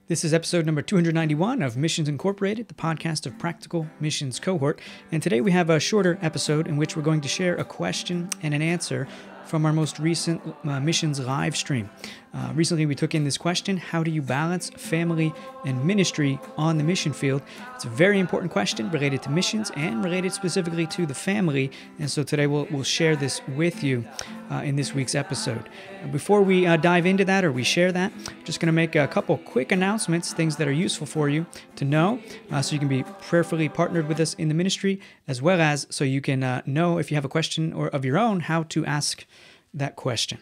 This is episode number 291 of Missions Incorporated, the podcast of Practical Missions Cohort. And today we have a shorter episode in which we're going to share a question and an answer from our most recent missions live stream. Recently we took in this question: how do you balance family and ministry on the mission field? It's a very important question related to missions and related specifically to the family. And so today we'll share this with you in this week's episode. Before we dive into that or we share that, I'm just going to make a couple quick announcements, things that are useful for you to know so you can be prayerfully partnered with us in the ministry, as well as so you can know if you have a question or of your own, how to ask that question.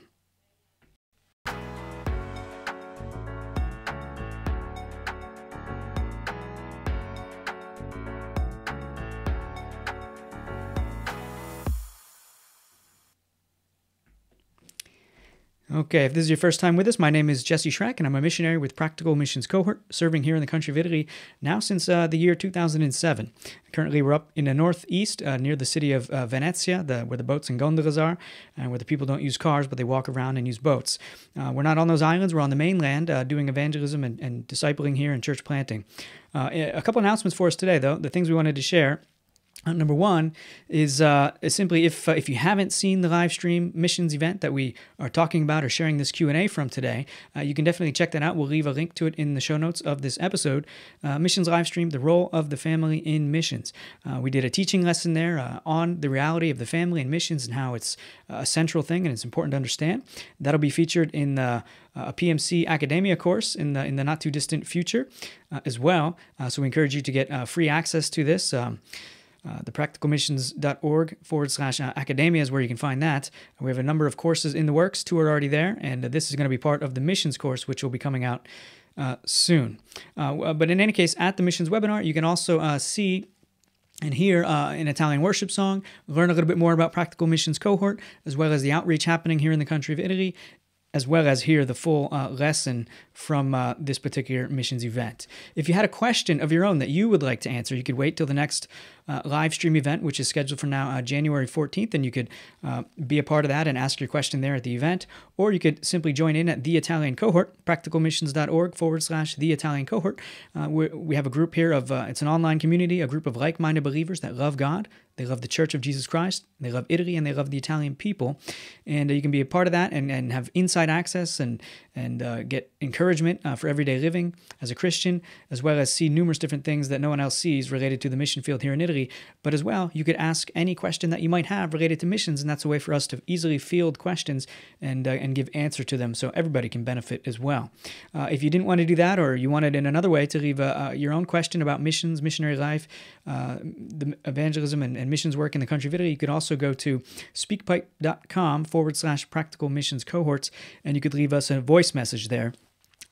Okay, if this is your first time with us, my name is Jesse Schreck, and I'm a missionary with Practical Missions Cohort, serving here in the country of Italy now since the year 2007. Currently, we're up in the northeast near the city of Venezia, where the boats and gondolas are, and where the people don't use cars, but they walk around and use boats. We're not on those islands. We're on the mainland doing evangelism and discipling here and church planting. A couple announcements for us today, though, the things we wanted to share. Number one is simply if you haven't seen the live stream missions event that we are talking about or sharing this Q&A from today, you can definitely check that out. We'll leave a link to it in the show notes of this episode. Missions live stream, the role of the family in missions. We did a teaching lesson there on the reality of the family and missions and how it's a central thing and it's important to understand. That'll be featured in a PMC Academia course in the not too distant future as well. So we encourage you to get free access to this. thepracticalmissions.org/academia is where you can find that. We have a number of courses in the works. 2 are already there, and this is going to be part of the missions course, which will be coming out soon. But in any case, at the missions webinar, you can also see and hear an Italian worship song, learn a little bit more about Practical Missions Cohort, as well as the outreach happening here in the country of Italy, as well as hear the full lesson from this particular missions event. If you had a question of your own that you would like to answer, you could wait till the next live stream event, which is scheduled for now January 14th, and you could be a part of that and ask your question there at the event, or you could simply join in at the Italian Cohort, practicalmissions.org/the Italian Cohort. We have a group here of, it's an online community, a group of like-minded believers that love God, they love the Church of Jesus Christ, they love Italy, and they love the Italian people. And you can be a part of that and have inside access and get encouragement for everyday living as a Christian, as well as see numerous different things that no one else sees related to the mission field here in Italy. But as well, you could ask any question that you might have related to missions, and that's a way for us to easily field questions and give answer to them so everybody can benefit as well. If you didn't want to do that, or you wanted in another way to leave your own question about missions, missionary life, the evangelism and missions work in the country of Italy, you could also go to speakpipe.com/practical missions cohorts, and you could leave us a voice message there,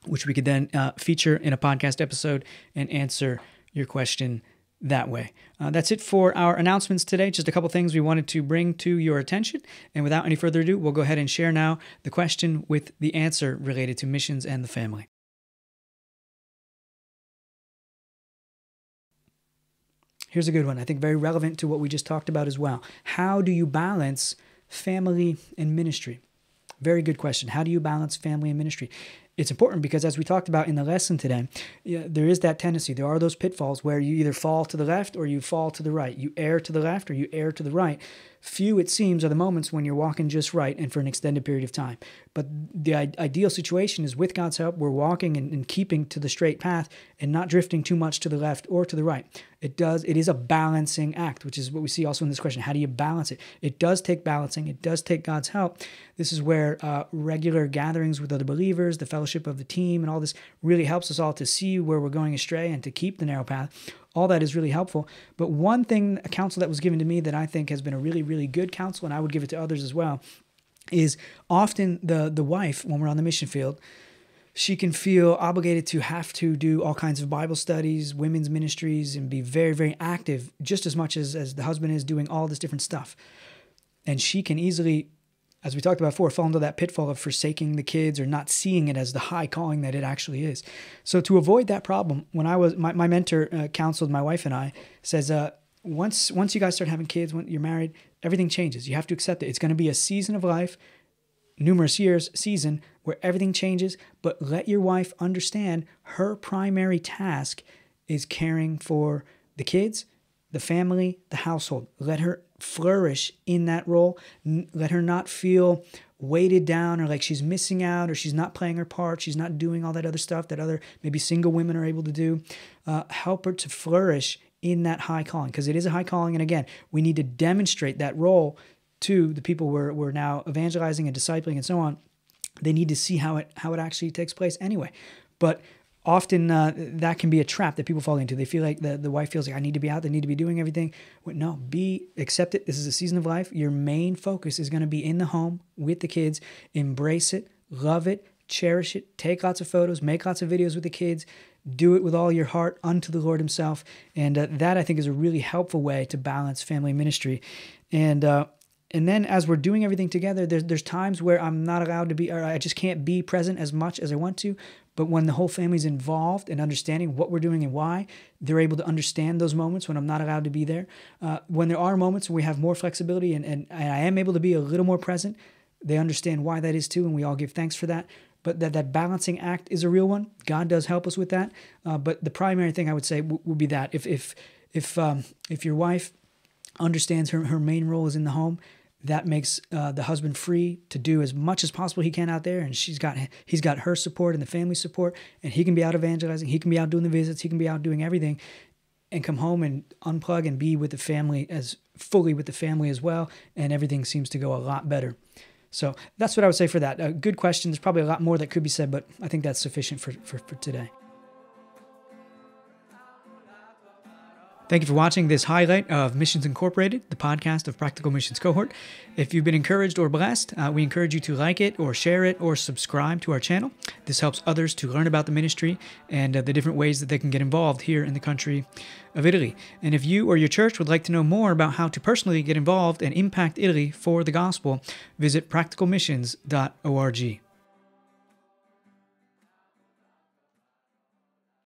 which we could then feature in a podcast episode and answer your question that way. That's it for our announcements today. Just a couple things we wanted to bring to your attention. And without any further ado, we'll go ahead and share now the question with the answer related to missions and the family. Here's a good one, I think very relevant to what we just talked about as well. How do you balance family and ministry? Very good question. How do you balance family and ministry? It's important because, as we talked about in the lesson today, there is that tendency. There are those pitfalls where you either fall to the left or you fall to the right. You err to the left or you err to the right. Few, it seems, are the moments when you're walking just right and for an extended period of time. But the ideal situation is, with God's help, we're walking and keeping to the straight path and not drifting too much to the left or to the right. It is a balancing act, which is what we see also in this question. How do you balance it? It does take balancing. It does take God's help. This is where regular gatherings with other believers, the fellowship of the team, and all this really helps us all to see where we're going astray and to keep the narrow path. All that is really helpful. But one thing, a counsel that was given to me that I think has been a really, really good counsel, and I would give it to others as well, is often the wife, when we're on the mission field, she can feel obligated to have to do all kinds of Bible studies, women's ministries, and be very, very active, just as much as the husband is doing all this different stuff. And she can easily, as we talked about before, fall into that pitfall of forsaking the kids or not seeing it as the high calling that it actually is. So to avoid that problem, when my mentor counseled my wife and I, says, once you guys start having kids, when you're married, everything changes. You have to accept it. It's going to be a season of life, numerous years season, where everything changes, but let your wife understand her primary task is caring for the kids, the family, the household. Let her flourish in that role. Let her not feel weighted down or like she's missing out or she's not playing her part. She's not doing all that other stuff that other maybe single women are able to do. Help her to flourish in that high calling, because it is a high calling. And again, we need to demonstrate that role to the people we're now evangelizing and discipling and so on. They need to see how it actually takes place anyway. But often that can be a trap that people fall into. They feel like the wife feels like, I need to be out, they need to be doing everything. Well, no, accept it. This is a season of life. Your main focus is going to be in the home with the kids. Embrace it, love it, cherish it, take lots of photos, make lots of videos with the kids, do it with all your heart unto the Lord himself. And that, I think, is a really helpful way to balance family ministry. And then as we're doing everything together, there's times where I'm not allowed to be, or I just can't be present as much as I want to. But when the whole family's involved in understanding what we're doing and why, they're able to understand those moments when I'm not allowed to be there. When there are moments where we have more flexibility and I am able to be a little more present, they understand why that is too, and we all give thanks for that. But that balancing act is a real one. God does help us with that. But the primary thing I would say would be that if your wife understands her main role is in the home, that makes the husband free to do as much as possible he can out there, and he's got her support and the family support, and he can be out evangelizing, he can be out doing the visits, he can be out doing everything, and come home and unplug and be with the family as fully with the family as well, and everything seems to go a lot better. So that's what I would say for that. Good question. There's probably a lot more that could be said, but I think that's sufficient for today. Thank you for watching this highlight of Missions Incorporated, the podcast of Practical Missions Cohort. If you've been encouraged or blessed, we encourage you to like it or share it or subscribe to our channel. This helps others to learn about the ministry and the different ways that they can get involved here in the country of Italy. And if you or your church would like to know more about how to personally get involved and impact Italy for the gospel, visit practicalmissions.org.